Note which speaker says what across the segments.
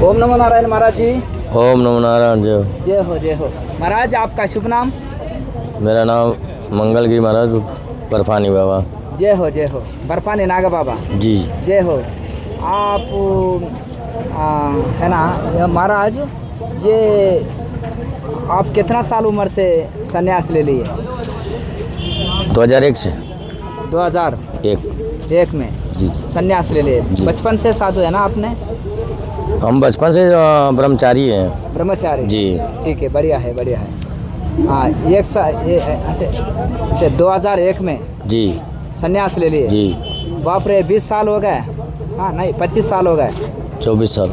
Speaker 1: ओम नमो नारायण महाराज जी।
Speaker 2: ओम नमो नारायण जय।
Speaker 1: जय हो जय हो। महाराज आपका शुभ नाम?
Speaker 2: मेरा नाम मंगलगिरी महाराज बर्फानी बाबा।
Speaker 1: जय हो बर्फानी नागा बाबा
Speaker 2: जी।
Speaker 1: जय हो। आप है ना महाराज, ये आप कितना साल उम्र से संन्यास ले लिए?
Speaker 2: 2001 से
Speaker 1: 2001 में
Speaker 2: जी
Speaker 1: संन्यास ले लिए। बचपन से साधु है ना आपने?
Speaker 2: हम बचपन से ब्रह्मचारी हैं।
Speaker 1: ब्रह्मचारी
Speaker 2: जी।
Speaker 1: ठीक है, बढ़िया है बढ़िया है। हाँ, 2001 में
Speaker 2: जी
Speaker 1: संन्यास ले लिए।
Speaker 2: जी।
Speaker 1: बाप रे, 20 साल हो गए। हाँ नहीं, 25 साल हो गए।
Speaker 2: 24 साल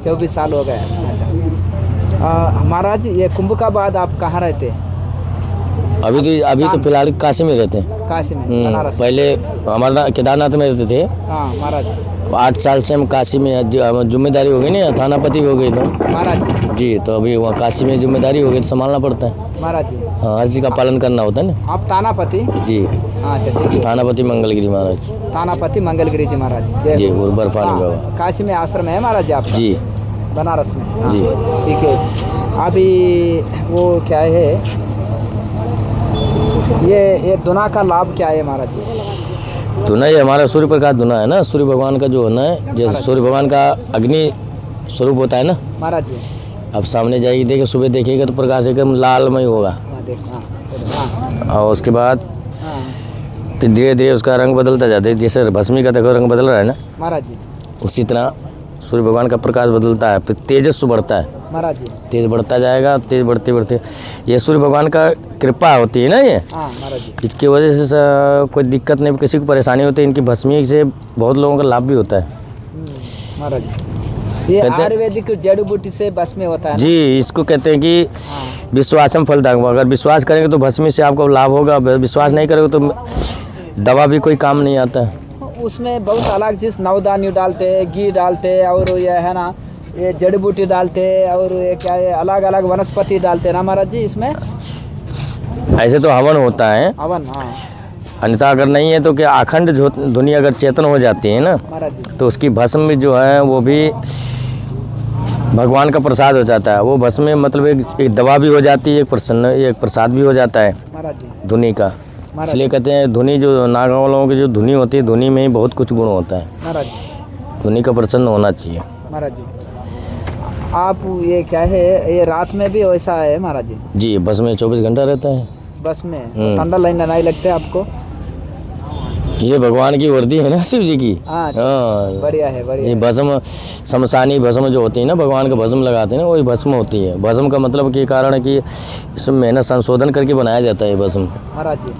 Speaker 1: 24 साल हो गए। अच्छा महाराज, ये कुंभ का बाद आप कहाँ रहते हैं?
Speaker 2: अभी तो फिलहाल काशी में रहते हैं।
Speaker 1: काशी में, बनारस।
Speaker 2: पहले हमारा केदारनाथ में रहते थे।
Speaker 1: हाँ महाराज।
Speaker 2: 8 साल से हम काशी में जिम्मेदारी हो गई ना, थानापति हो गई तो
Speaker 1: महाराज
Speaker 2: जी। तो अभी वहाँ काशी में जिम्मेदारी हो गई तो संभालना पड़ता है
Speaker 1: महाराज जी।
Speaker 2: हाँ, हर चीज़ का पालन करना होता है ना।
Speaker 1: आप तानापति?
Speaker 2: जी।
Speaker 1: अच्छा ठीक है।
Speaker 2: थानापति मंगलगिरी महाराज।
Speaker 1: थानापति मंगलगिरी जी महाराज
Speaker 2: जी, बर्फानी बाबा।
Speaker 1: काशी में आश्रम है महाराज जी आपका?
Speaker 2: जी
Speaker 1: बनारस में। हाँ,
Speaker 2: जी।
Speaker 1: ठीक है। अभी वो क्या है, ये दुना का लाभ क्या है महाराज जी?
Speaker 2: धुना ये हमारा सूर्य प्रकाश धुना है ना, सूर्य भगवान का जो होना है, जैसे सूर्य भगवान का अग्नि स्वरूप होता है ना
Speaker 1: महाराज जी।
Speaker 2: अब सामने जाइए, देखे सुबह देखिएगा तो प्रकाश एकदम लालमय होगा।
Speaker 1: हाँ देख। हाँ
Speaker 2: और उसके बाद
Speaker 1: हाँ
Speaker 2: फिर धीरे धीरे उसका रंग बदलता जाता है। जैसे भस्मी का देखो रंग बदल रहा है ना,
Speaker 1: महाराज जी।
Speaker 2: उसी तरह सूर्य भगवान का प्रकाश बदलता है, फिर तेजस्व बढ़ता है।
Speaker 1: महाराज जी।
Speaker 2: तेज बढ़ता जाएगा, तेज बढ़ते बढ़ते ये सूर्य भगवान का कृपा होती है ना ये।
Speaker 1: हाँ महाराज जी।
Speaker 2: इसकी वजह से कोई दिक्कत नहीं, किसी को परेशानी होती है। इनकी भस्मी से बहुत लोगों का लाभ भी होता है
Speaker 1: महाराज जी। ये आयुर्वेदिक जड़ी बूटी से बस में होता है ना?
Speaker 2: जी। इसको कहते हैं कि विश्वासम फलदायक। अगर विश्वास करेंगे तो भस्मी से आपको लाभ होगा, विश्वास नहीं करेंगे तो दवा भी कोई काम नहीं आता है।
Speaker 1: उसमें बहुत अलग चीज़, नवदान्य डालते हैं, घी डालते हैं, और ये है ना ये जड़ी बूटी डालते हैं, और ये क्या है अलग अलग वनस्पति डालते हैं ना महाराज जी इसमें?
Speaker 2: ऐसे तो हवन होता है
Speaker 1: हवन। हाँ
Speaker 2: अन्यथा अगर नहीं है तो क्या अखंड धुनी अगर चेतन हो जाती है ना,
Speaker 1: महाराज जी,
Speaker 2: तो उसकी भस्म भी जो है वो भी भगवान का प्रसाद हो जाता है। वो भस्म में मतलब एक दवा भी हो जाती है, एक प्रसाद भी हो जाता है
Speaker 1: महाराज जी।
Speaker 2: धुनी का। इसलिए कहते हैं धुनी, जो नागा वालों की जो धुनी होती है, धुनी में ही बहुत कुछ गुण होता है।
Speaker 1: महाराज जी।
Speaker 2: धुनी का प्रसन्न होना चाहिए।
Speaker 1: महाराज जी, आप ये क्या है, ये रात में भी वैसा है महाराज जी?
Speaker 2: जी, बस में 24 घंटा रहता है।
Speaker 1: बस में ठंडा लाइन नहीं लगता है आपको?
Speaker 2: ये भगवान की वर्दी है ना, शिव जी की।
Speaker 1: हाँ
Speaker 2: हाँ,
Speaker 1: बढ़िया है बढ़िया।
Speaker 2: ये भस्म शमशानी भस्म जो होती है ना, भगवान का भस्म लगाते हैं ना, वही भस्म होती है। भस्म का मतलब के कारण है कि इसमें मेहनत संशोधन करके बनाया जाता है भस्म।
Speaker 1: महाराज जी,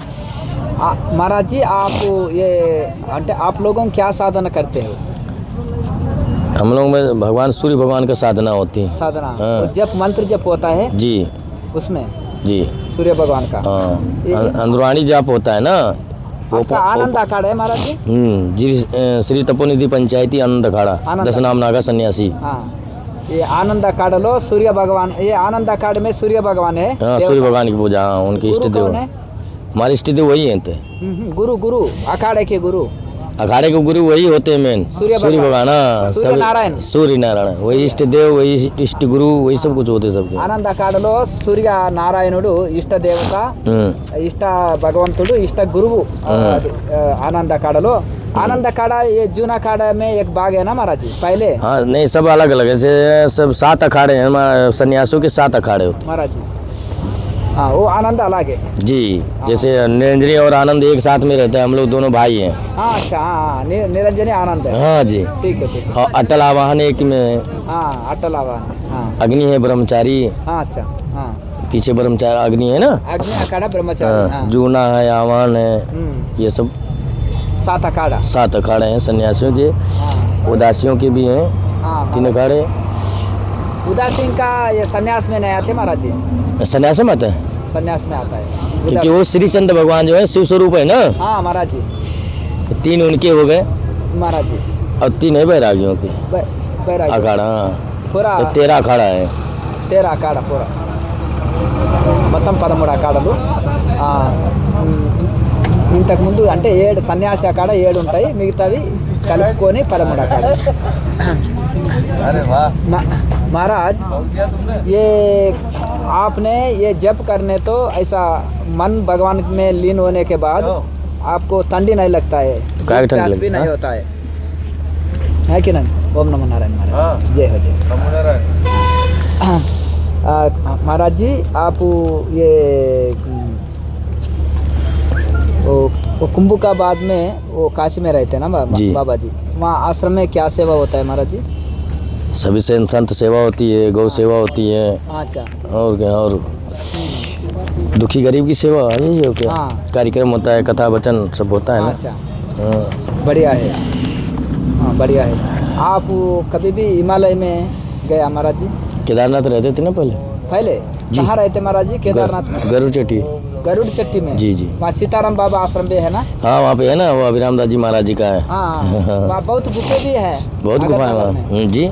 Speaker 1: महाराज जी, आप ये आप लोगों क्या साधना करते हो?
Speaker 2: हम लोग में भगवान सूर्य भगवान का साधना होती है।
Speaker 1: साधना।
Speaker 2: हाँ।
Speaker 1: जप मंत्र जप होता है
Speaker 2: जी
Speaker 1: उसमें
Speaker 2: जी।
Speaker 1: सूर्य भगवान का।
Speaker 2: हाँ, अंदरूनी जाप होता है ना।
Speaker 1: आपका आनंद अखाड़ा है महाराज जी?
Speaker 2: जी, श्री तपोनिधि पंचायती आनंद अखाड़ा, 10 नाम नागा सन्यासी।
Speaker 1: हाँ, ये आनंद अखाड़ा लो सूर्य भगवान, ये आनंद अखाड़े में सूर्य भगवान है।
Speaker 2: हाँ, सूर्य भगवान की पूजा। हाँ, उनके इष्ट देव। हमारे इष्ट देव वही हैं।
Speaker 1: गुरु अखाड़े के गुरु,
Speaker 2: अखाड़े के गुरु वही होते हैं मेन, सूर्य भगवान।
Speaker 1: सूर्य नारायण,
Speaker 2: सूर्य नारायण वही इष्ट देव, वही इष्ट गुरु, वही सब कुछ होते सबके।
Speaker 1: आनंद अखाड़लो सूर्य नारायणुडु इष्ट देवता, इष्ट भगवंतुडु, इष्ट गुरुवु आनंद अखाड़लो। आनंद अखाड़ा ये जून अखाड़ा में एक भाग है ना महाराज जी पहले?
Speaker 2: हाँ नहीं, सब अलग अलग है। सब 7 अखाड़े हैं, सन्यासियों के 7 अखाड़े होते हैं
Speaker 1: महाराज जी। हाँ, वो आनंद अलग है
Speaker 2: जी। जैसे निरंजनी और आनंद एक साथ में रहते हैं, हम लोग दोनों भाई हैं।
Speaker 1: हाँ अच्छा। हाँ, निरंजनी आनंद है।
Speaker 2: हाँ जी।
Speaker 1: ठीक है ठीक है।
Speaker 2: और अटल आवाहन एक में है।
Speaker 1: हाँ, अटल आवाहन। हाँ
Speaker 2: अग्नि है ब्रह्मचारी।
Speaker 1: हाँ अच्छा। हाँ,
Speaker 2: पीछे ब्रह्मचारी अग्नि है ना।
Speaker 1: अग्नि अखाड़ा ब्रह्मचारी। हाँ।
Speaker 2: जूना है, आवाहन है, ये सब
Speaker 1: 7 अखाड़ा।
Speaker 2: 7 अखाड़े हैं सन्यासियों के।
Speaker 1: हाँ।
Speaker 2: उदासियों के भी हैं 3 अखाड़े।
Speaker 1: उदासीन का ये सन्यास में नहीं आते महाराज जी?
Speaker 2: सन्यास में आता है,
Speaker 1: सन्यास में आता है
Speaker 2: क्योंकि वो श्री चंद्र भगवान जो है शिव स्वरूप है ना।
Speaker 1: हाँ महाराज जी।
Speaker 2: 3 उनके हो गए
Speaker 1: महाराज जी,
Speaker 2: और 3 है बैरागियों के अखाड़ा।
Speaker 1: पूरा
Speaker 2: तो 13 अखाड़ा है।
Speaker 1: 13 अखाड़ा पूरा మొత్తం 13 అఖాడాలు. ఇంతకుముందు అంటే 7 సన్యాసి అఖాడా 7 ఉంటాయి, మిగతావి కలుపుకొని 13 అఖాడాలు.
Speaker 3: अरे वाह,
Speaker 1: महाराज
Speaker 3: बहुत किया तुमने।
Speaker 1: ये आपने ये जप करने तो ऐसा मन भगवान में लीन होने के बाद आपको ठंडी नहीं लगता है,
Speaker 2: काय ठंडी
Speaker 1: प्यास भी
Speaker 2: लगती है?
Speaker 1: नहीं होता है कि नहीं? ओम नमो नारायण महाराज,
Speaker 3: हाँ।
Speaker 1: जय हो जय। महाराज जी आप ये वो कुंभकाबाद में वो काशी में रहते हैं ना
Speaker 2: जी।
Speaker 1: बाबा जी, वहाँ आश्रम में क्या सेवा होता है महाराज जी?
Speaker 2: सभी से संत सेवा होती है, गौ सेवा होती है,
Speaker 1: अच्छा
Speaker 2: और क्या, और दुखी गरीब की सेवा, यही हो क्या,
Speaker 1: हाँ।
Speaker 2: कार्यक्रम होता है, कथा वचन सब होता है ना।
Speaker 1: अच्छा,
Speaker 2: हाँ।
Speaker 1: बढ़िया है, हाँ बढ़िया है। आप कभी भी हिमालय में गया महाराज जी?
Speaker 2: केदारनाथ रहते थे ना पहले,
Speaker 1: पहले कहाँ रहते महाराज जी? केदारनाथ में
Speaker 2: गरुड़ चट्टी।
Speaker 1: गरुड़ चट्टी में?
Speaker 2: जी जी।
Speaker 1: वहाँ सीताराम बाबा आश्रम भी है ना?
Speaker 2: हाँ वहाँ पे है ना, वो अभिराम दास जी महाराज जी का है।
Speaker 1: हाँ वहाँ बहुत गुफे भी है,
Speaker 2: बहुत गुफा है
Speaker 1: अगरतला
Speaker 2: वहाँ।
Speaker 1: में।
Speaker 2: जी,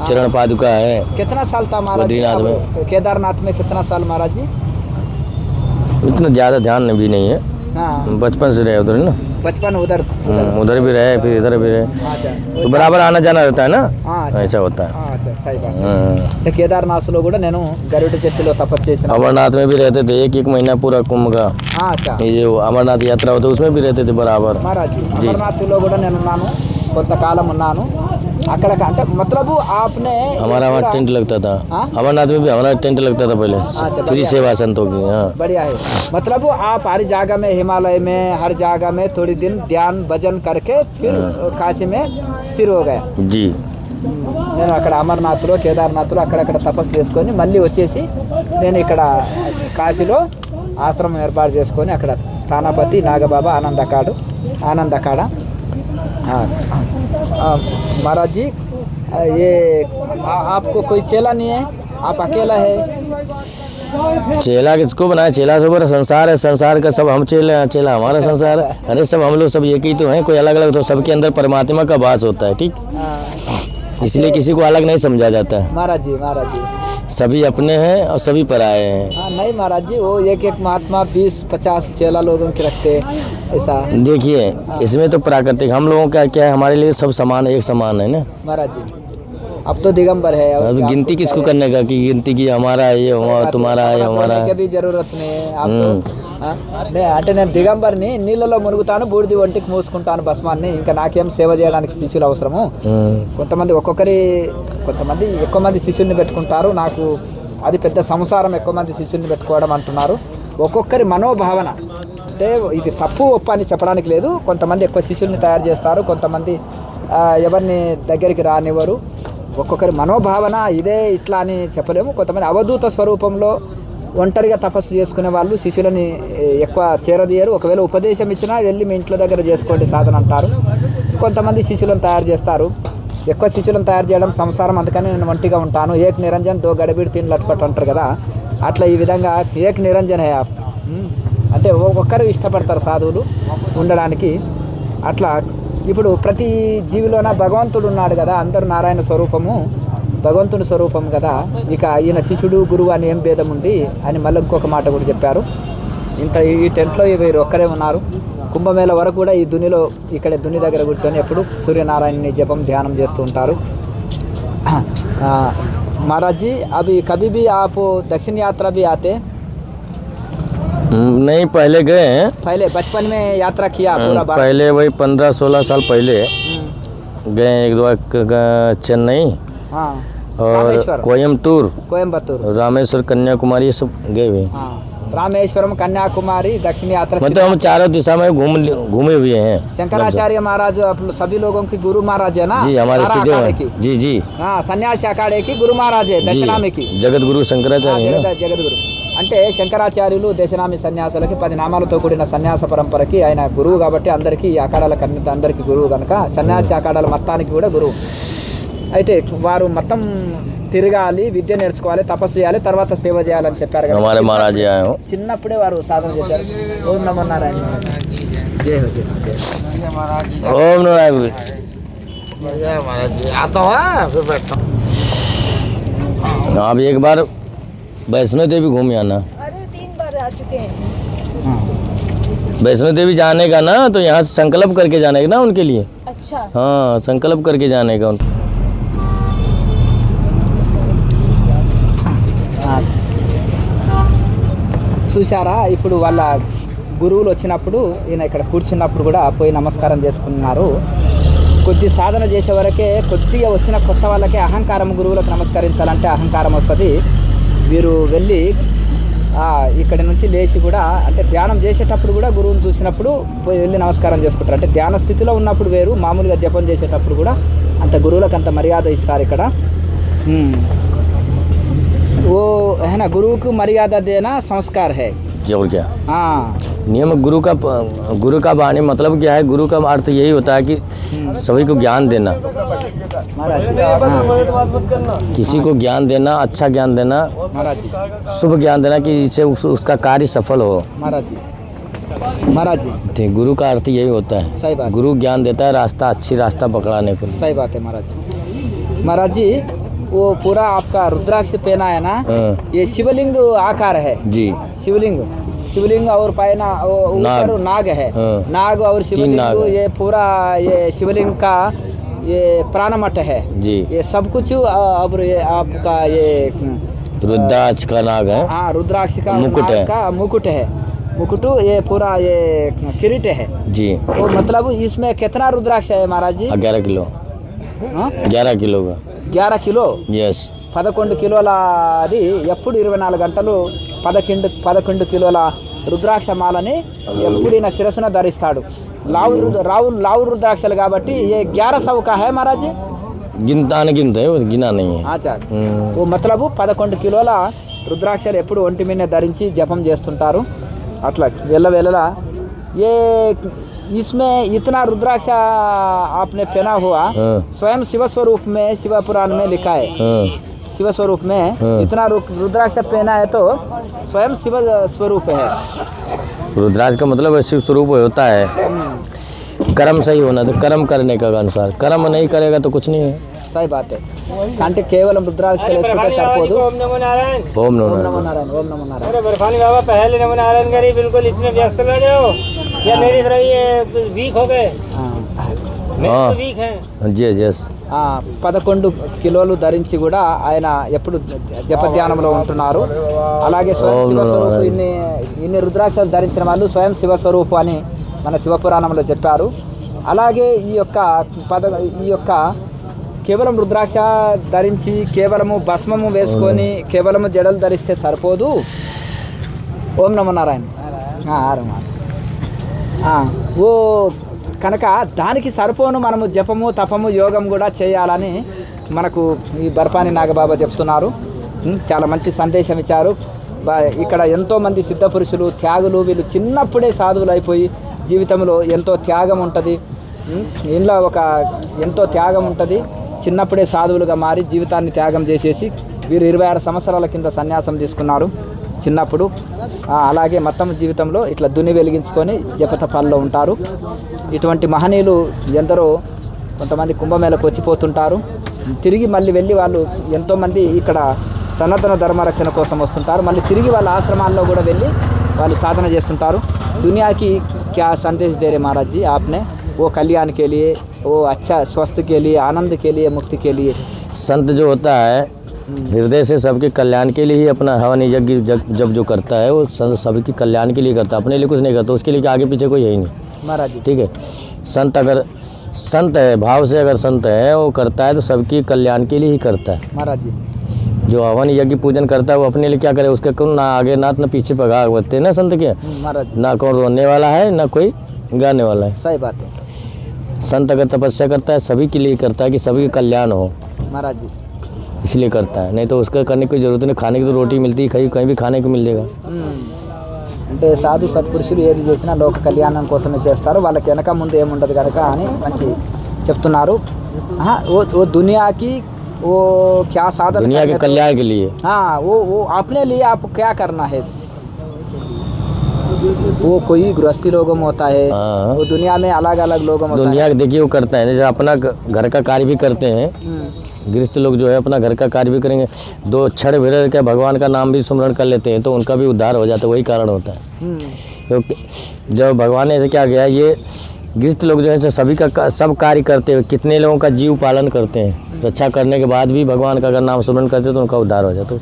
Speaker 2: चरण पादुका है।
Speaker 1: कितना साल था महाराज जी?
Speaker 2: बद्रीनाथ में।
Speaker 1: आप केदारनाथ में कितना साल महाराज जी?
Speaker 2: इतना ज़्यादा ध्यान भी नहीं है,
Speaker 1: हाँ
Speaker 2: बचपन से रहे उधर ना।
Speaker 1: बचपन उधर
Speaker 2: उधर भी रहे, फिर इधर भी रहे,
Speaker 1: अच्छा
Speaker 2: तो बराबर आना जाना रहता है ना,
Speaker 1: हाँ, अच्छा।
Speaker 2: ऐसा होता है।
Speaker 1: अच्छा सही बात
Speaker 2: हाँ।
Speaker 1: అంటే కేదార్నాథ్లో కూడా నేను గరుడ చెట్టులో తపస్సు చేసిన
Speaker 2: अमरनाथ में भी रहते थे, एक महीना पूरा कुंभ का,
Speaker 1: అచ్చా
Speaker 2: ये जो अमरनाथ यात्रा होता है उसमें भी रहते थे बराबर।
Speaker 1: महाराज అమర్నాథ్లో కూడా నేను ఉన్నాను, కొంతకాలం ఉన్నాను అక్కడ అంటే मतलब आपने
Speaker 2: हमारा वहाँ टेंट लगता था,
Speaker 1: हाँ?
Speaker 2: अमरनाथ में भी हमारा टेंट लगता था पहले,
Speaker 1: अच्छा,
Speaker 2: फ्री
Speaker 1: बढ़िया।
Speaker 2: सेवा संतों की। हाँ
Speaker 1: बढ़िया है, मतलब आप हर जगह में हिमालय में हर जगह में थोड़ी दिन ध्यान भजन करके फिर काशी में स्थिर हो गया।
Speaker 2: जी।
Speaker 1: నేను అక్కడ అమర్నాథ్లో కేదార్నాథ్లో అక్కడక్కడ తపస్సు చేసుకొని మళ్ళీ వచ్చేసి నేను ఇక్కడ కాశీలో ఆశ్రమం ఏర్పాటు చేసుకొని అక్కడ తానాపతి నాగబాబా ఆనందకాడ महाराज जी ये आपको कोई चेला नहीं है, आप अकेला है?
Speaker 2: चेला किसको बनाया? चेला सब संसार है, संसार का सब हम चेला, चेला हमारा संसार है। अरे सब हम लोग सब एक ही तो हैं, कोई अलग अलग तो सबके अंदर परमात्मा का वास होता है, ठीक, इसलिए किसी को अलग नहीं समझा जाता है।
Speaker 1: महाराज जी
Speaker 2: सभी अपने हैं और सभी पराए हैं।
Speaker 1: हाँ नहीं महाराज जी, वो एक महात्मा 20-50 चेला लोगों के रखते ऐसा।
Speaker 2: देखिए इसमें तो प्राकृतिक, हम लोगों का क्या है, हमारे लिए सब समान है, एक समान है ना।
Speaker 1: महाराज जी अब तो दिगंबर है, अब
Speaker 2: अब
Speaker 1: क्या
Speaker 2: गिनती
Speaker 1: आपको
Speaker 2: किसको
Speaker 1: क्या
Speaker 2: करने का, कि गिनती की हमारा है ये, हमारा तुम्हारा है, हमारा
Speaker 1: बोलने की भी जरूरत नहीं है आप तो అంటే నేను దిగంబర్ని, నీళ్ళలో మునుగుతాను, బూడిది ఒంటికి మూసుకుంటాను భస్మాన్ని, ఇంకా నాకేం సేవ చేయడానికి శిష్యులు అవసరము? కొంతమంది ఎక్కువ మంది శిష్యుల్ని పెట్టుకుంటారు, నాకు అది పెద్ద సంసారం ఎక్కువ మంది శిష్యుల్ని పెట్టుకోవడం అంటున్నారు. ఒక్కొక్కరి మనోభావన, అంటే ఇది తప్పు ఒప్పు అని చెప్పడానికి లేదు. కొంతమంది ఎక్కువ శిష్యుల్ని తయారు చేస్తారు, కొంతమంది ఎవరిని దగ్గరికి రానివ్వరు. ఒక్కొక్కరి మనోభావన ఇదే ఇట్లా అని చెప్పలేము. కొంతమంది అవధూత స్వరూపంలో ఒంటరిగా తపస్సు చేసుకునే వాళ్ళు శిష్యులని ఎక్కువ చేరదీయరు. ఒకవేళ ఉపదేశం ఇచ్చినా వెళ్ళి మీ ఇంట్లో దగ్గర చేసుకోండి సాధన అంటారు. కొంతమంది శిష్యులను తయారు చేస్తారు. ఎక్కువ శిష్యులను తయారు చేయడం సంసారం, అందుకని నేను ఒంటిగా ఉంటాను. ఏక్ నిరంజన్ దో గడబిడి తిని లట్పట్ అంటారు కదా, అట్లా ఈ విధంగా ఏక్ నిరంజన్ హే ఆప్, అంటే ఒక్కరు ఇష్టపడతారు సాధువులు ఉండడానికి. అట్లా ఇప్పుడు ప్రతి జీవిలోన భగవంతుడు ఉన్నాడు కదా, అందరూ నారాయణ స్వరూపము, భగవంతుని స్వరూపం కదా, ఇక ఈయన శిష్యుడు గురువు అని ఏం భేదం ఉంది అని మళ్ళీ ఇంకొక మాట కూడా చెప్పారు. ఈ టెంట్లో వీరు ఒక్కరే ఉన్నారు. కుంభమేళ వరకు కూడా ఈ దునిలో ఇక్కడ దుని దగ్గర కూర్చొని ఎప్పుడు సూర్యనారాయణని జపం ధ్యానం చేస్తూ ఉంటారు. महाराज जी अभी कभी भी आप दक्षिण यात्रा भी आते?
Speaker 2: नहीं, पहले गए हैं,
Speaker 1: पहले बचपन में यात्रा किया पूरा बार?
Speaker 2: पहले वही 15-16 साल पहले गए, एक दो बार चेन्नई
Speaker 1: हाँ
Speaker 2: और
Speaker 1: रामेश्वर,
Speaker 2: कोयम्बतूर, रामेश्वर, कन्याकुमारी, ये सब गए हुए।
Speaker 1: हाँ रामेश्वरम, कन्याकुमारी दक्षिण यात्रा।
Speaker 2: मतलब हम चारों दिशा में घूमे हुए हैं।
Speaker 1: शंकराचार्य महाराज सभी लोगों की गुरु महाराज है ना?
Speaker 2: जी हमारे
Speaker 1: सारा
Speaker 2: स्टूडियो
Speaker 1: अखाड़े
Speaker 2: में।
Speaker 1: की।
Speaker 2: जी जी
Speaker 1: हाँ सन्यासी अखाड़े की गुरु महाराज है, दशनामी की।
Speaker 2: जगत गुरु शंकराचार्य है ना।
Speaker 1: జగద్గురు అంటే శంకరాచార్యులు దశనామి సన్యాసులకి 10 నామాలతో కూడిన సన్యాస పరంపరకి ఆయన గురువు కాబట్టి అందరికీ ఈ అఖాడాలకు అందరికీ గురువు కనుక సన్యాసి అఖాడాల మొత్తానికి కూడా గురువు. అయితే వారు మొత్తం తిరగాలి, విద్య నేర్చుకోవాలి, తపస్సు చేయాలి, తర్వాత సేవ చేయాలని చెప్పారు కదా.
Speaker 2: हमारे महाराज जी आए हो।
Speaker 1: చిన్నప్పుడే వారు సాధన చేశారు. ఓం నమో నారాయణ. జై హో జై హో.
Speaker 2: ओम नारायण।
Speaker 3: आता हुआ फिर बैठता हूँ।
Speaker 2: आप एक बार वैष्णो देवी घूम आना।
Speaker 4: अरे 3 बार आ चुके हैं।
Speaker 2: वैष्णो देवी जाने का ना, तो यहाँ से संकल्प करके जाने का ना उनके लिए।
Speaker 4: अच्छा
Speaker 2: हाँ संकल्प करके जाने का।
Speaker 1: చూశారా ఇప్పుడు వాళ్ళ గురువులు వచ్చినప్పుడు ఈయన ఇక్కడ కూర్చున్నప్పుడు కూడా పోయి నమస్కారం చేసుకున్నారు. కొద్ది సాధన చేసే వరకే కొద్దిగా వచ్చిన కొత్త వాళ్ళకే అహంకారం, గురువులకు నమస్కరించాలంటే అహంకారం వస్తుంది. వీరు వెళ్ళి ఇక్కడి నుంచి లేచి కూడా అంటే ధ్యానం చేసేటప్పుడు కూడా గురువుని చూసినప్పుడు పోయి వెళ్ళి నమస్కారం చేసుకుంటారు. అంటే ధ్యాన స్థితిలో ఉన్నప్పుడు వేరు, మామూలుగా జపం చేసేటప్పుడు కూడా అంత గురువులకు అంత మర్యాద ఇస్తారు ఇక్కడ. वो है ना, गुरु को मर्यादा देना संस्कार है.
Speaker 2: और क्या
Speaker 1: हाँ,
Speaker 2: नियम गुरु का वाणी मतलब क्या है? गुरु का अर्थ यही होता है कि सभी को ज्ञान देना,
Speaker 1: महाराज जी.
Speaker 2: किसी को ज्ञान देना, अच्छा ज्ञान देना,
Speaker 1: महाराज जी,
Speaker 2: शुभ ज्ञान देना कि इससे उसका कार्य सफल हो.
Speaker 1: महाराज जी, महाराज जी,
Speaker 2: ठीक, गुरु का अर्थ यही होता है.
Speaker 1: सही बात.
Speaker 2: गुरु ज्ञान देता है रास्ता, अच्छी रास्ता पकड़ाने को.
Speaker 1: सही बात है महाराज जी. महाराज जी, वो पूरा आपका रुद्राक्ष पहना है ना, ये शिवलिंग आकार है
Speaker 2: जी.
Speaker 1: शिवलिंग और पैना ऊपर नाग है. नाग और शिवलिंग,
Speaker 2: नाग है.
Speaker 1: ये पूरा ये शिवलिंग का ये प्राणमठ है
Speaker 2: जी.
Speaker 1: ये सब कुछ. अब ये आपका ये
Speaker 2: रुद्राक्ष का नाग है.
Speaker 1: हाँ, रुद्राक्ष का
Speaker 2: मुकुट
Speaker 1: नाग
Speaker 2: है.
Speaker 1: का मुकुट है. मुकुट ये पूरा ये किरीट है
Speaker 2: जी.
Speaker 1: वो मतलब इसमें कितना रुद्राक्ष है महाराज जी?
Speaker 2: 11 किलो.
Speaker 1: हाँ?
Speaker 2: 11 किलो का.
Speaker 1: 11 కిలో.
Speaker 2: यस.
Speaker 1: 11 కిలోల అది ఎప్పుడు 24 గంటలు 11 కిలోల రుద్రాక్ష మాలని ఎప్పుడు ఈయన శిరస్సున ధరిస్తాడు. లావు రుద్రాక్షలు కాబట్టి ये 1100 का है महाराज जी.
Speaker 2: गिनता है, वो गिना नहीं है.
Speaker 1: ఆచా ఓ మతలబు 11 కిలోల రుద్రాక్షలు ఎప్పుడు ఒంటి మీద ధరించి జపం చేస్తుంటారు. అట్లా వెళ్ళలా ये इसमें इतना रुद्राक्ष आपने पहना हुआ, स्वयं शिव स्वरूप में शिव पुराण में लिखा है. शिव स्वरूप में इतना रुद्राक्ष पहना है तो स्वयं शिव स्वरूप है.
Speaker 2: रुद्राक्ष का मतलब शिव स्वरूप होता है. कर्म सही होना, तो कर्म करने का अनुसार. कर्म नहीं करेगा तो कुछ नहीं है.
Speaker 1: सही बात है. అంటే కేవలం రుద్రాక్షలు వేసుకుంటే సరిపోదు.
Speaker 2: ओम नमो नारायण.
Speaker 1: ఓం నమో నారాయణ, ఓం నమో నారాయణ.
Speaker 5: अरे बर्फानी बाबा पहले नमो नारायण करी, बिल्कुल इसमें व्यस्त लगे हो या नहीं दिख रही है? वीक हो गए,
Speaker 2: हाँ.
Speaker 5: वीक है.
Speaker 2: जी यस.
Speaker 1: 11 కిలోలు ధరించి కూడా ఆయన ఎప్పుడు జపధ్యానంలో ఉంటున్నారు. అలాగే స్వయం శివస్వరూపు ఇన్ని రుద్రాక్షలు ధరించిన వాళ్ళు స్వయం శివస్వరూపు అని మన శివపురాణంలో చెప్పారు. అలాగే ఈ యొక్క కేవలం రుద్రాక్ష ధరించి కేవలము భస్మము వేసుకొని కేవలము జడలు ధరిస్తే సరిపోదు. ఓం నమో నారాయణ. ఓ కనుక దానికి సరిపోను మనము జపము తపము యోగం కూడా చేయాలని మనకు ఈ బర్పాని నాగబాబా చెప్తున్నారు. చాలా మంచి సందేశం ఇచ్చారు. ఇక్కడ ఎంతోమంది సిద్ధ పురుషులు త్యాగులు వీళ్ళు చిన్నప్పుడే సాధువులు అయిపోయి జీవితంలో ఎంతో త్యాగం ఉంటుంది. ఇంట్లో ఎంతో త్యాగం ఉంటుంది. చిన్నప్పుడే సాధువులుగా మారి జీవితాన్ని త్యాగం చేసేసి వీరు 26 సంవత్సరాల కింద సన్యాసం తీసుకున్నారు చిన్నప్పుడు. అలాగే మొత్తం జీవితంలో ఇట్లా దుని వెలిగించుకొని జపతపాల్లో ఉంటారు. ఇటువంటి మహనీయులు ఎందరో కొంతమంది కుంభమేళకు వచ్చిపోతుంటారు. తిరిగి మళ్ళీ వెళ్ళి వాళ్ళు ఎంతోమంది ఇక్కడ సనాతన ధర్మరక్షణ కోసం వస్తుంటారు. మళ్ళీ తిరిగి వాళ్ళ ఆశ్రమాల్లో కూడా వెళ్ళి వాళ్ళు సాధన చేస్తుంటారు. దునియాకి क्या संदेश दे रहे महाराज जी आपने? वो कल्याण के लिए, वो अच्छा स्वास्थ्य के लिए, आनंद के लिए, मुक्ति के लिए.
Speaker 2: संत जो होता है हृदय से सबके कल्याण के लिए ही अपना हवन यज्ञ जब जो करता है वो सबके कल्याण के लिए करता है. अपने लिए कुछ नहीं करता. उसके लिए आगे पीछे कोई है ही नहीं
Speaker 1: महाराज जी.
Speaker 2: ठीक है. संत अगर संत है, भाव से अगर संत है वो करता है तो सबकी कल्याण के लिए ही करता है
Speaker 1: महाराज जी.
Speaker 2: जो हवन यज्ञ पूजन करता है वो अपने लिए क्या करे? उसके कौन ना आगे ना पीछे पगा होते ना संत के.
Speaker 1: महाराज जी.
Speaker 2: ना कौन रोने वाला है ना कोई गाने वाला है.
Speaker 1: सही बात है.
Speaker 2: संत अगर तपस्या करता है सभी के लिए करता है कि सभी का कल्याण हो,
Speaker 1: महाराज जी.
Speaker 2: इसलिए करता है. नहीं तो उसका करने की जरूरत नहीं. खाने की तो रोटी मिलती है, कहीं भी खाने को मिल जाएगा.
Speaker 1: అంటే సాధు సత్పురుషులు ఏది చేసినా లోక కళ్యాణం కోసమే చేస్తారు. వాళ్ళకి వెనక ముందు ఏముండదు కనుక అని మంచి చెప్తున్నారు. वो दुनिया की वो क्या साधन
Speaker 2: दुनिया के कल्याण के लिए.
Speaker 1: हाँ, वो अपने लिए आप क्या करना है. वो कोई गृहस्थी लोगों होता है.
Speaker 2: हाँ.
Speaker 1: वो दुनिया में अलग अलग लोगों होता
Speaker 2: दुनिया के देखिए वो करते हैं जैसे अपना घर का कार्य भी करते हैं. गृहस्थ लोग जो है अपना घर का कार्य भी करेंगे. 2 क्षण भी रह के भगवान का नाम भी स्मरण कर लेते हैं तो उनका भी उद्धार हो जाता है. वही कारण होता है. क्योंकि जब भगवान ने ऐसे क्या किया, ये गृहस्थ लोग जो है सभी का सब कार्य करते हैं. कितने लोगों का जीव पालन करते हैं. रक्षा करने के बाद भी भगवान का अगर नाम स्मरण करते हैं तो उनका उद्धार हो जाता है.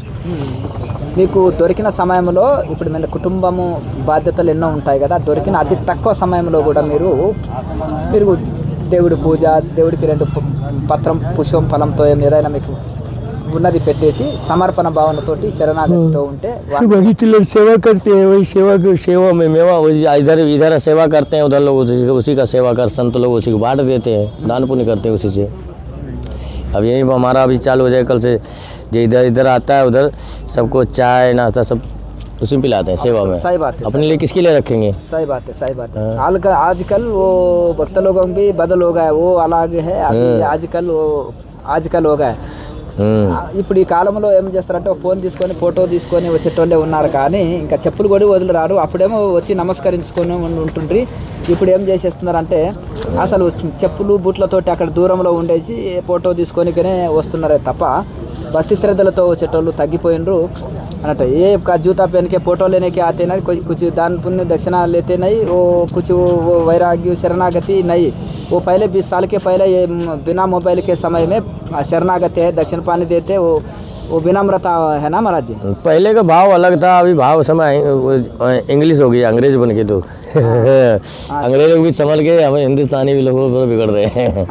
Speaker 1: మీకు దొరికిన సమయంలో ఇప్పుడు మీద కుటుంబము బాధ్యతలు ఎన్నో ఉంటాయి కదా, దొరికిన అతి తక్కువ సమయంలో కూడా మీరు దేవుడి పూజ, దేవుడికి 2 పత్రం పుష్పం ఫలంతో ఏదైనా మీకు ఉన్నది పెట్టేసి సమర్పణ భావనతోటి శరణాగతితో ఉంటే
Speaker 2: वही तो लोग सेवा करते हैं, वही सेवा में मेवा इधर सेवा करते हैं, उधर लोग उसी का सेवा कर, संत लोग उसी को बांट देते हैं, दान पुण्य करते हैं उसी से। अब यही हमारा अभी चालू हो जाए कल से, जो इधर आता है उधर सबको चाय नाश्ता सब उसी में पिलाते हैं सेवा में।
Speaker 1: सही बात है,
Speaker 2: अपने लिए किसके लिए रखेंगे?
Speaker 1: सही बात है। आजकल वो भक्त लोगों भी बदल हो गए, वो अलग है अभी आजकल हो गए। ఇప్పుడు ఈ కాలంలో ఏం చేస్తారంటే ఫోన్ తీసుకొని ఫోటో తీసుకొని వచ్చేటోళ్ళే ఉన్నారు, కానీ ఇంకా చెప్పులు కూడా వదిలిరారు. అప్పుడేమో వచ్చి నమస్కరించుకొని ఉంటుండ్రి. ఇప్పుడు ఏం చేసేస్తున్నారంటే అసలు చెప్పులు బూట్లతోటి అక్కడ దూరంలో ఉండేసి ఫోటో తీసుకొనికనే వస్తున్నారే తప్ప భక్తి శ్రద్ధలతో వచ్చేటోళ్ళు తగ్గిపోయినరు अनट ये जूता पहन के फोटो लेने के आते नहीं, कुछ दान पुण्य दक्षिणा लेते नहीं, वो कुछ वो वैराग्य शरणागति नहीं। वो पहले 20 साल के पहले ये बिना मोबाइल के समय में शरणागति है, दक्षिण पानी देते, वो विनम्रता है ना महाराज जी।
Speaker 2: पहले का भाव अलग था, अभी भाव समय इंग्लिश हो गई, अंग्रेज बन के तो अंग्रेज लोग भी समझ गए, हमें हिंदुस्तानी भी लोग बिगड़ रहे हैं।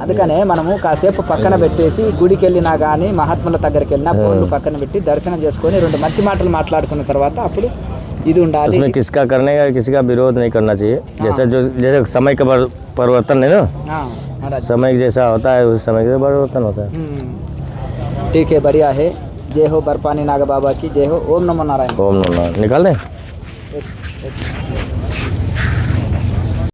Speaker 1: అందుకనే మనము కాసేపు పక్కన పెట్టేసి గుడికి వెళ్ళినా కానీ మహాత్ముల దగ్గరికి వెళ్ళినా ఫోన్లు పక్కన పెట్టి దర్శనం చేసుకొని 2 మంచి మాటలు మాట్లాడుకున్న తర్వాత అప్పుడు ఇది ఉండాలి।
Speaker 2: उसमें किसका करने का किसी का विरोध नहीं करना चाहिए, जैसे समय का परिवर्तन है ना, समय जैसा होता है उस समय का परिवर्तन होता है।
Speaker 1: ठीक है, बढ़िया है। जय हो बर्फानी नाग बाबा की जय हो। ओम नमो नारायण।
Speaker 2: ओम नमो नारायण। निकाल दें।